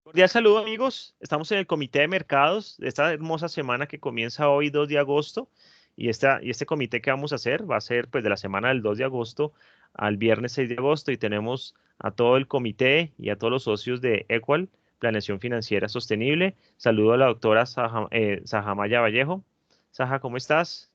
Cordial saludo, amigos. Estamos en el Comité de Mercados de esta hermosa semana que comienza hoy, 2 de agosto. Y este comité que vamos a hacer va a ser pues de la semana del 2 de agosto al viernes 6 de agosto. Y tenemos a todo el comité y a todos los socios de Equal, Planeación Financiera Sostenible. Saludo a la doctora Sahamaya Vallejo. Saja, ¿cómo estás?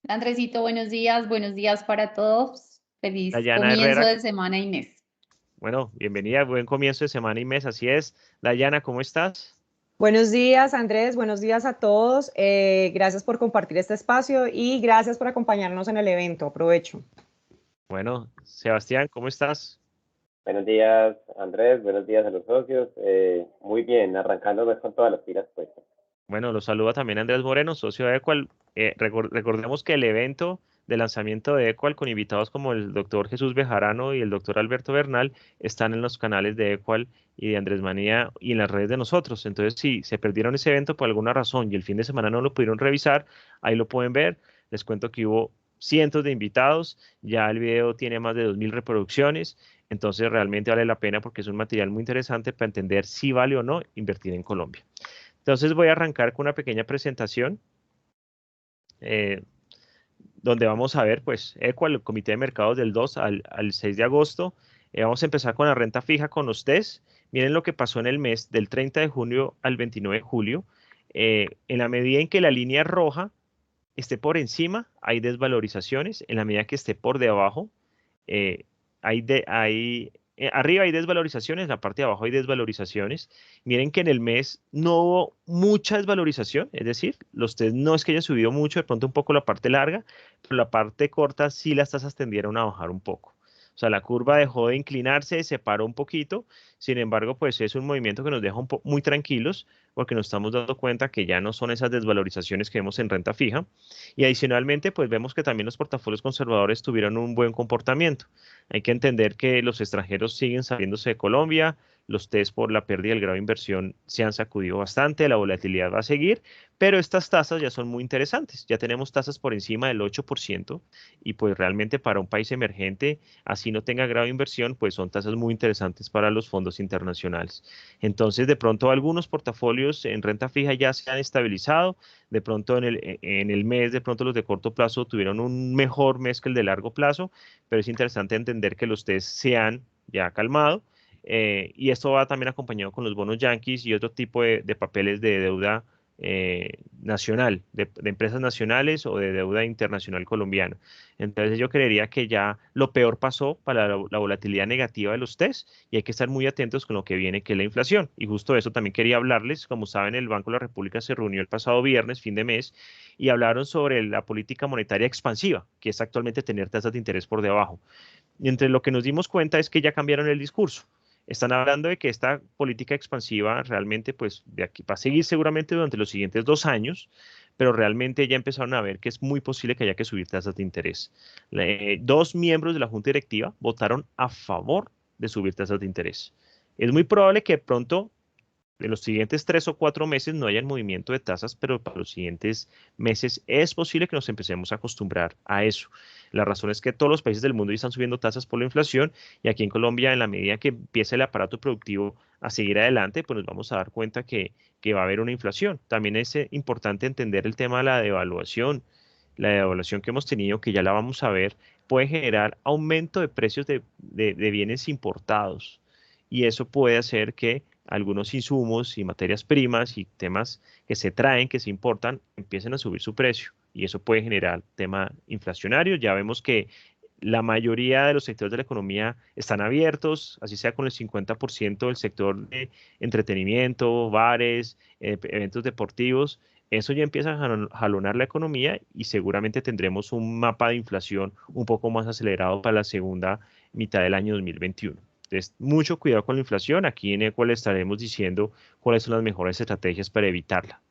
Andresito, buenos días para todos. Feliz Dayana comienzo Herrera. de semana, Inés. Bueno, bienvenida. Buen comienzo de semana y mes. Así es. Dayana, ¿cómo estás? Buenos días, Andrés. Buenos días a todos. Gracias por compartir este espacio y gracias por acompañarnos en el evento. Aprovecho. Bueno, Sebastián, ¿cómo estás? Buenos días, Andrés. Buenos días a los socios. Muy bien, arrancando el mes con todas las pilas puestas. Bueno, los saluda también Andrés Moreno, socio de Equal. Recordemos que el evento de lanzamiento de Equal con invitados como el doctor Jesús Bejarano y el doctor Alberto Bernal están en los canales de Equal y de Andrés Manía y en las redes de nosotros. Entonces, si se perdieron ese evento por alguna razón y el fin de semana no lo pudieron revisar, ahí lo pueden ver. Les cuento que hubo cientos de invitados, ya el video tiene más de 2.000 reproducciones, entonces realmente vale la pena porque es un material muy interesante para entender si vale o no invertir en Colombia. Entonces voy a arrancar con una pequeña presentación eh, donde vamos a ver, pues, Equal, el Comité de Mercados del 2 al 6 de agosto. Vamos a empezar con la renta fija con los TES. Miren lo que pasó en el mes del 30 de junio al 29 de julio. En la medida en que la línea roja esté por encima, hay desvalorizaciones. En la medida que esté por debajo, eh, arriba hay desvalorizaciones, en la parte de abajo hay desvalorizaciones. Miren que en el mes no hubo mucha desvalorización, es decir, los test no es que haya subido mucho, de pronto un poco la parte larga, pero la parte corta sí las tasas tendieron a bajar un poco. O sea, la curva dejó de inclinarse, se paró un poquito. Sin embargo, pues es un movimiento que nos deja muy tranquilos porque nos estamos dando cuenta que ya no son esas desvalorizaciones que vemos en renta fija. Y adicionalmente, pues vemos que también los portafolios conservadores tuvieron un buen comportamiento. Hay que entender que los extranjeros siguen saliéndose de Colombia, los test por la pérdida del grado de inversión se han sacudido bastante, la volatilidad va a seguir, pero estas tasas ya son muy interesantes. Ya tenemos tasas por encima del 8% y pues realmente para un país emergente, así no tenga grado de inversión, pues son tasas muy interesantes para los fondos internacionales. Entonces, de pronto algunos portafolios en renta fija ya se han estabilizado, de pronto en el mes, de pronto los de corto plazo tuvieron un mejor mes que el de largo plazo, pero es interesante entender que los test se han ya calmado. Y esto va también acompañado con los bonos yanquis y otro tipo de papeles de deuda nacional, de empresas nacionales o de deuda internacional colombiana. Entonces yo creería que ya lo peor pasó para la volatilidad negativa de los test y hay que estar muy atentos con lo que viene, que es la inflación. Y justo eso también quería hablarles. Como saben, el Banco de la República se reunió el pasado viernes, fin de mes, y hablaron sobre la política monetaria expansiva, que es actualmente tener tasas de interés por debajo. Y entre lo que nos dimos cuenta es que ya cambiaron el discurso. Están hablando de que esta política expansiva realmente, pues, de aquí va a seguir seguramente durante los siguientes 2 años, pero realmente ya empezaron a ver que es muy posible que haya que subir tasas de interés. Dos miembros de la Junta Directiva votaron a favor de subir tasas de interés. Es muy probable que pronto en los siguientes 3 o 4 meses no haya movimiento de tasas, pero para los siguientes meses es posible que nos empecemos a acostumbrar a eso. La razón es que todos los países del mundo ya están subiendo tasas por la inflación y aquí en Colombia, en la medida que empiece el aparato productivo a seguir adelante, pues nos vamos a dar cuenta que va a haber una inflación. También es importante entender el tema de la devaluación. La devaluación que hemos tenido, que ya la vamos a ver, puede generar aumento de precios de bienes importados y eso puede hacer que algunos insumos y materias primas y temas que se traen, que se importan, empiecen a subir su precio y eso puede generar tema inflacionario. Ya vemos que la mayoría de los sectores de la economía están abiertos, así sea con el 50% del sector de entretenimiento, bares, eventos deportivos. Eso ya empieza a jalonar la economía y seguramente tendremos un mapa de inflación un poco más acelerado para la segunda mitad del año 2021. Entonces, mucho cuidado con la inflación. Aquí en Ecuador estaremos diciendo cuáles son las mejores estrategias para evitarla.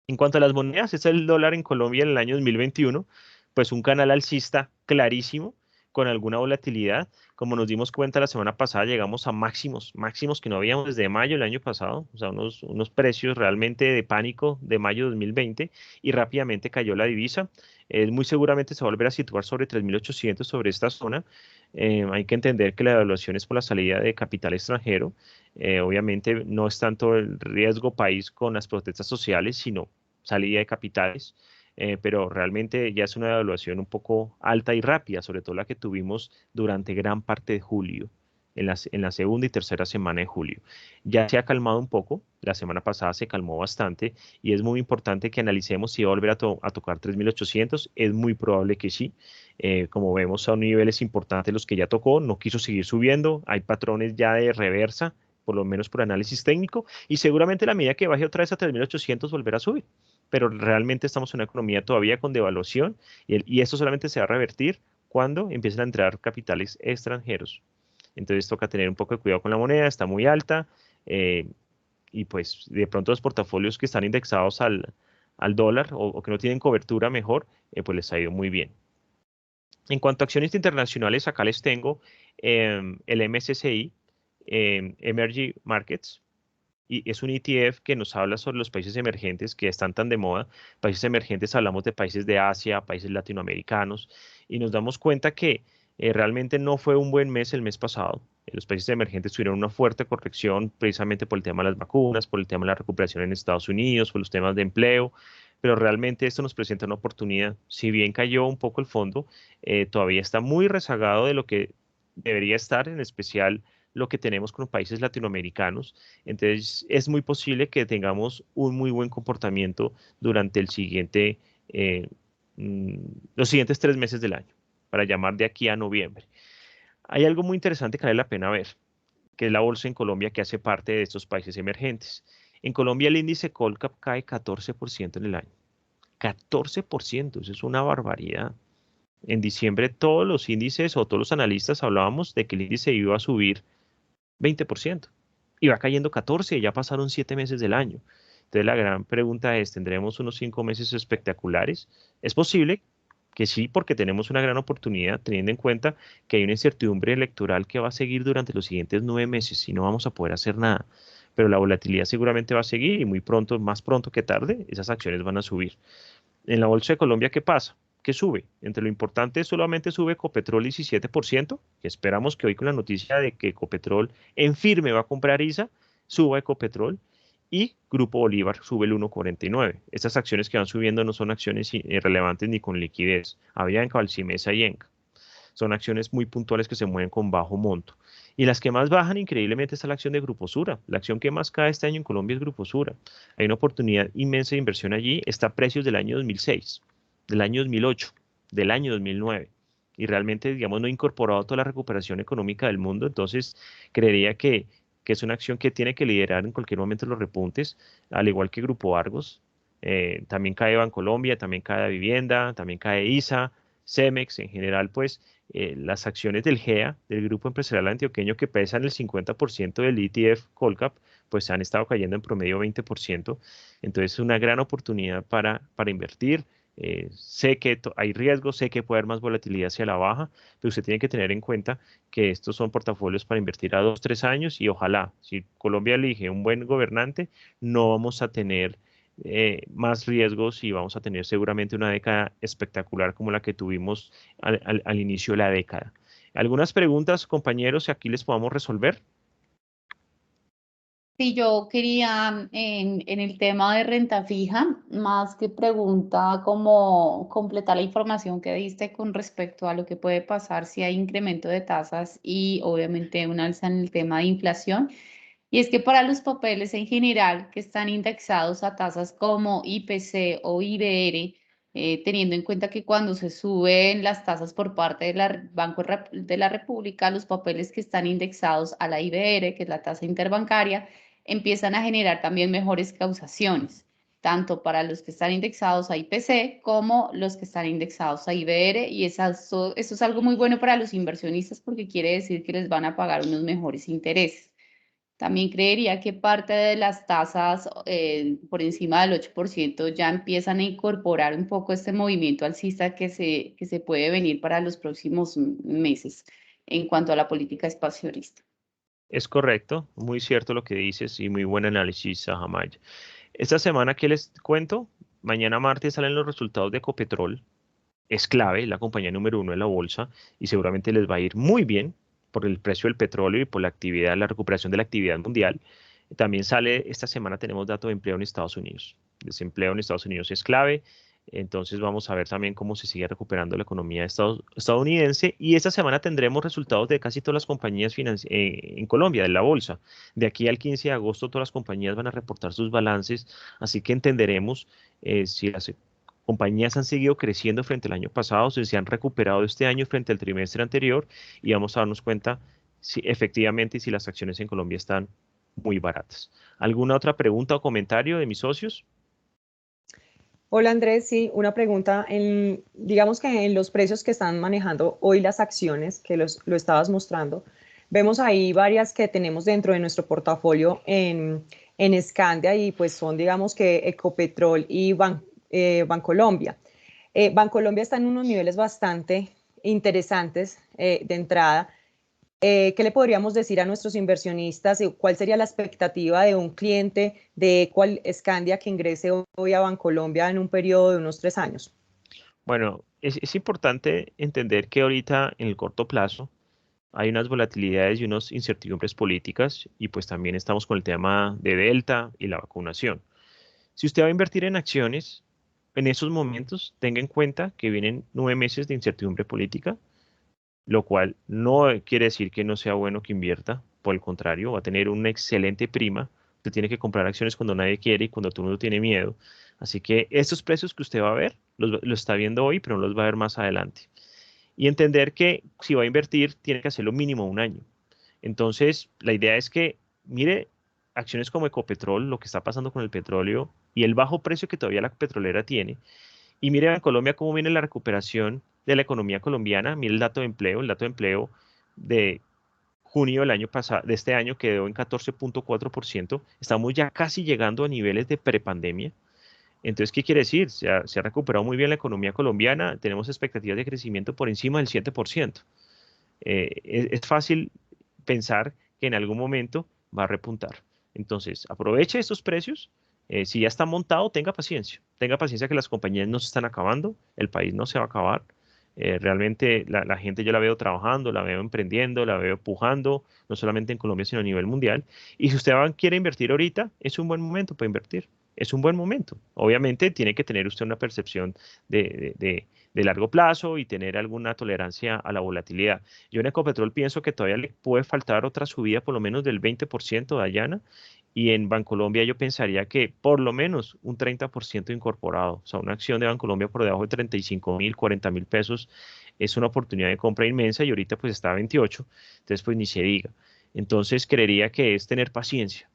En cuanto a las monedas, es el dólar en Colombia en el año 2021, pues un canal alcista clarísimo, con alguna volatilidad. Como nos dimos cuenta la semana pasada, llegamos a máximos que no habíamos desde mayo del año pasado, o sea, unos precios realmente de pánico de mayo de 2020 y rápidamente cayó la divisa. Muy seguramente se va a volver a situar sobre 3.800 sobre esta zona. Hay que entender que la evaluación es por la salida de capital extranjero. Obviamente no es tanto el riesgo país con las protestas sociales, sino salida de capitales. Pero realmente ya es una evaluación un poco alta y rápida, sobre todo la que tuvimos durante gran parte de julio, en la segunda y tercera semana de julio. Ya se ha calmado un poco, la semana pasada se calmó bastante y es muy importante que analicemos si va a volver a tocar 3.800, es muy probable que sí. Como vemos, son niveles importantes los que ya tocó, no quiso seguir subiendo, hay patrones ya de reversa, por lo menos por análisis técnico, y seguramente a la medida que baje otra vez a 3.800 volverá a subir, pero realmente estamos en una economía todavía con devaluación y esto solamente se va a revertir cuando empiecen a entrar capitales extranjeros. Entonces toca tener un poco de cuidado con la moneda, está muy alta eh, y pues de pronto los portafolios que están indexados al dólar o que no tienen cobertura mejor, pues les ha ido muy bien. En cuanto a acciones internacionales, acá les tengo el MSCI, Emerging Markets, y es un ETF que nos habla sobre los países emergentes que están tan de moda. Países emergentes, hablamos de países de Asia, países latinoamericanos, y nos damos cuenta que realmente no fue un buen mes el mes pasado. Los países emergentes tuvieron una fuerte corrección precisamente por el tema de las vacunas, por el tema de la recuperación en Estados Unidos, por los temas de empleo, pero realmente esto nos presenta una oportunidad. Si bien cayó un poco el fondo, todavía está muy rezagado de lo que debería estar, en especial lo que tenemos con países latinoamericanos. Entonces, es muy posible que tengamos un muy buen comportamiento durante eh, mm, los siguientes 3 meses del año, para llamar de aquí a noviembre. Hay algo muy interesante que vale la pena ver, que es la bolsa en Colombia que hace parte de estos países emergentes. En Colombia el índice Colcap cae 14% en el año. 14%, eso es una barbaridad. En diciembre todos los índices o todos los analistas hablábamos de que el índice iba a subir 20%. Y va cayendo 14, ya pasaron 7 meses del año. Entonces la gran pregunta es, ¿tendremos unos 5 meses espectaculares? Es posible que sí, porque tenemos una gran oportunidad, teniendo en cuenta que hay una incertidumbre electoral que va a seguir durante los siguientes 9 meses y no vamos a poder hacer nada. Pero la volatilidad seguramente va a seguir y muy pronto, más pronto que tarde, esas acciones van a subir. En la Bolsa de Colombia, ¿qué pasa? ¿Qué sube? Entre lo importante solamente sube Ecopetrol 17%, que esperamos que hoy con la noticia de que Ecopetrol en firme va a comprar ISA, suba Ecopetrol, y Grupo Bolívar sube el 1,49. Estas acciones que van subiendo no son acciones irrelevantes ni con liquidez. Avianca, Valsimesa y Enca. Son acciones muy puntuales que se mueven con bajo monto. Y las que más bajan, increíblemente, está la acción de Grupo Sura. La acción que más cae este año en Colombia es Grupo Sura. Hay una oportunidad inmensa de inversión allí. Está a precios del año 2006, del año 2008, del año 2009. Y realmente, digamos, no ha incorporado toda la recuperación económica del mundo. Entonces, creería que es una acción que tiene que liderar en cualquier momento los repuntes, al igual que Grupo Argos. También cae Bancolombia, también cae Vivienda, también cae ISA, Cemex. En general, pues las acciones del GEA, del Grupo Empresarial Antioqueño, que pesan el 50% del ETF Colcap, pues han estado cayendo en promedio 20%. Entonces es una gran oportunidad para invertir. Sé que hay riesgos, sé que puede haber más volatilidad hacia la baja, pero usted tiene que tener en cuenta que estos son portafolios para invertir a 2, 3 años y ojalá, si Colombia elige un buen gobernante, no vamos a tener más riesgos y vamos a tener seguramente una década espectacular como la que tuvimos al inicio de la década. ¿Algunas preguntas, compañeros, que aquí les podamos resolver? Sí, yo quería en el tema de renta fija, más que pregunta, como completar la información que diste con respecto a lo que puede pasar si hay incremento de tasas y obviamente un alza en el tema de inflación. Y es que para los papeles en general que están indexados a tasas como IPC o IBR, teniendo en cuenta que cuando se suben las tasas por parte del Banco de la República, los papeles que están indexados a la IBR, que es la tasa interbancaria, empiezan a generar también mejores causaciones, tanto para los que están indexados a IPC como los que están indexados a IBR, y eso es algo muy bueno para los inversionistas porque quiere decir que les van a pagar unos mejores intereses. También creería que parte de las tasas por encima del 8% ya empiezan a incorporar un poco este movimiento alcista que se puede venir para los próximos meses en cuanto a la política expansionista. Es correcto, muy cierto lo que dices y muy buen análisis, Sahamaya. Esta semana, ¿qué les cuento? Mañana martes salen los resultados de Ecopetrol. Es clave, la compañía número uno de la bolsa y seguramente les va a ir muy bien por el precio del petróleo y por la actividad, la recuperación de la actividad mundial. También sale, esta semana tenemos dato de empleo en Estados Unidos. Desempleo en Estados Unidos es clave. Entonces vamos a ver también cómo se sigue recuperando la economía estadounidense y esta semana tendremos resultados de casi todas las compañías en Colombia, de la bolsa. De aquí al 15 de agosto todas las compañías van a reportar sus balances, así que entenderemos si las compañías han seguido creciendo frente al año pasado, si se han recuperado este año frente al trimestre anterior y vamos a darnos cuenta si efectivamente si las acciones en Colombia están muy baratas. ¿Alguna otra pregunta o comentario de mis socios? Hola Andrés, sí, una pregunta. Digamos que en los precios que están manejando hoy las acciones, que lo estabas mostrando, vemos ahí varias que tenemos dentro de nuestro portafolio en Scandia y pues son digamos que Ecopetrol y Bancolombia. Bancolombia está en unos niveles bastante interesantes de entrada. ¿Qué le podríamos decir a nuestros inversionistas? ¿Cuál sería la expectativa de un cliente de Scandia que ingrese hoy a Bancolombia en un periodo de unos 3 años? Bueno, es importante entender que ahorita en el corto plazo hay unas volatilidades y unas incertidumbres políticas y pues también estamos con el tema de Delta y la vacunación. Si usted va a invertir en acciones, en esos momentos tenga en cuenta que vienen 9 meses de incertidumbre política, lo cual no quiere decir que no sea bueno que invierta, por el contrario, va a tener una excelente prima. Usted tiene que comprar acciones cuando nadie quiere y cuando todo el mundo tiene miedo. Así que estos precios que usted va a ver, lo está viendo hoy, pero no los va a ver más adelante. Y entender que si va a invertir, tiene que hacerlo mínimo un año. Entonces, la idea es que mire acciones como Ecopetrol, lo que está pasando con el petróleo y el bajo precio que todavía la petrolera tiene, y mire en Colombia cómo viene la recuperación de la economía colombiana. Mire el dato de empleo de junio del año pasado, de este año quedó en 14.4%. Estamos ya casi llegando a niveles de prepandemia. Entonces, ¿qué quiere decir? Se ha recuperado muy bien la economía colombiana, tenemos expectativas de crecimiento por encima del 7%. Es fácil pensar que en algún momento va a repuntar. Entonces, aproveche estos precios. Si ya está montado, tenga paciencia. Tenga paciencia que las compañías no se están acabando, el país no se va a acabar. Realmente la gente yo la veo trabajando, la veo emprendiendo, la veo pujando, no solamente en Colombia, sino a nivel mundial. Y si usted quiere invertir ahorita, es un buen momento para invertir. Es un buen momento. Obviamente tiene que tener usted una percepción de largo plazo y tener alguna tolerancia a la volatilidad. Yo en Ecopetrol pienso que todavía le puede faltar otra subida por lo menos del 20% de Dayana y en Bancolombia yo pensaría que por lo menos un 30% incorporado. O sea, una acción de Bancolombia por debajo de 35.000, 40.000 pesos es una oportunidad de compra inmensa y ahorita pues está a 28, entonces pues ni se diga. Entonces creería que es tener paciencia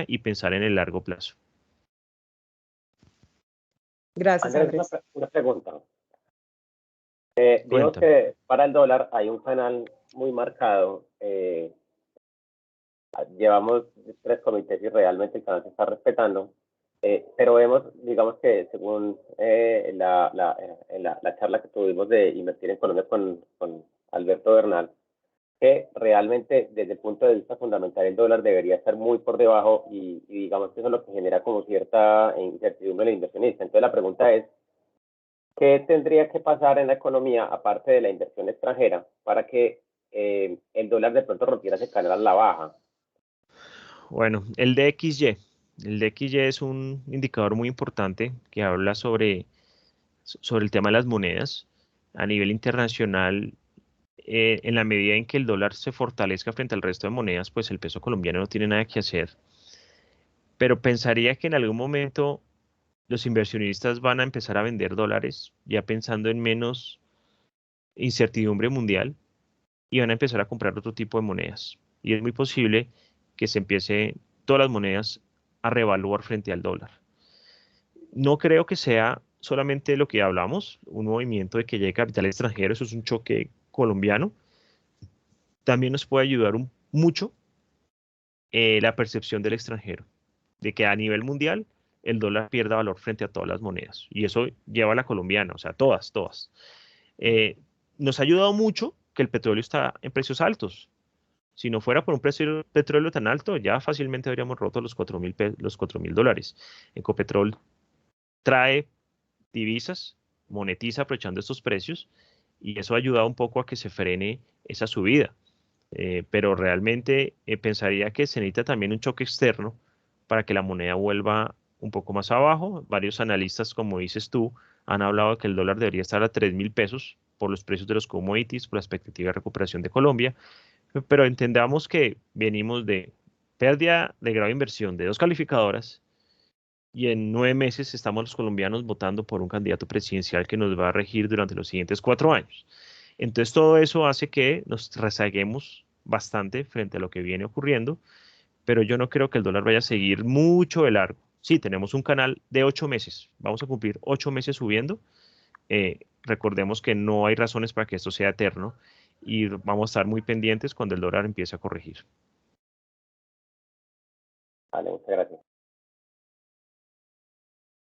y pensar en el largo plazo. Gracias, Andrés, Andrés. una pregunta. Vimos Cuéntame. que para el dólar hay un canal muy marcado. Llevamos 3 comités y realmente el canal se está respetando. Pero vemos, digamos que según la charla que tuvimos de invertir en Colombia con Alberto Bernal, que realmente desde el punto de vista fundamental el dólar debería estar muy por debajo y digamos que eso es lo que genera como cierta incertidumbre en el inversionista. Entonces la pregunta es, ¿qué tendría que pasar en la economía, aparte de la inversión extranjera, para que el dólar de pronto rompiera ese canal a la baja? Bueno, el DXY. El DXY es un indicador muy importante que habla sobre el tema de las monedas a nivel internacional. En la medida en que el dólar se fortalezca frente al resto de monedas, pues el peso colombiano no tiene nada que hacer. Pero pensaría que en algún momento los inversionistas van a empezar a vender dólares, ya pensando en menos incertidumbre mundial, y van a empezar a comprar otro tipo de monedas. Y es muy posible que se empiece todas las monedas a revaluar frente al dólar. No creo que sea solamente lo que hablamos, un movimiento de que llegue capital extranjero, eso es un choque colombiano. También nos puede ayudar mucho la percepción del extranjero, de que a nivel mundial el dólar pierda valor frente a todas las monedas. Y eso lleva a la colombiana, o sea, todas. Nos ha ayudado mucho que el petróleo está en precios altos. Si no fuera por un precio del petróleo tan alto, ya fácilmente habríamos roto los $4.000. Ecopetrol trae divisas, monetiza aprovechando estos precios y eso ha ayudado un poco a que se frene esa subida. Pero realmente pensaría que se necesita también un choque externo para que la moneda vuelva un poco más abajo. Varios analistas, como dices tú, han hablado de que el dólar debería estar a 3.000 pesos por los precios de los commodities, por la expectativa de recuperación de Colombia, pero entendamos que venimos de pérdida de grave inversión de 2 calificadoras y en 9 meses estamos los colombianos votando por un candidato presidencial que nos va a regir durante los siguientes 4 años. Entonces todo eso hace que nos rezaguemos bastante frente a lo que viene ocurriendo, pero yo no creo que el dólar vaya a seguir mucho de largo. Sí, tenemos un canal de 8 meses, vamos a cumplir 8 meses subiendo. Recordemos que no hay razones para que esto sea eterno y vamos a estar muy pendientes cuando el dólar empiece a corregir. Vale, muchas gracias.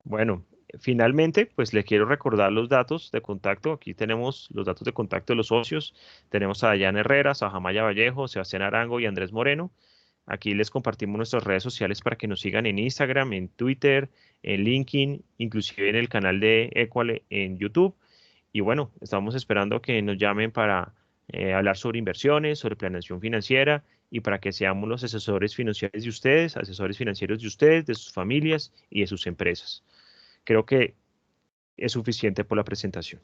Bueno, finalmente, pues le quiero recordar los datos de contacto. Aquí tenemos los datos de contacto de los socios. Tenemos a Dayan Herrera, Sajamaya Vallejo, Sebastián Arango y Andrés Moreno. Aquí les compartimos nuestras redes sociales para que nos sigan en Instagram, en Twitter, en LinkedIn, inclusive en el canal de Equale en YouTube. Y bueno, estamos esperando que nos llamen para hablar sobre inversiones, sobre planeación financiera y para que seamos los asesores financieros de ustedes, asesores financieros de ustedes, de sus familias y de sus empresas. Creo que es suficiente por la presentación.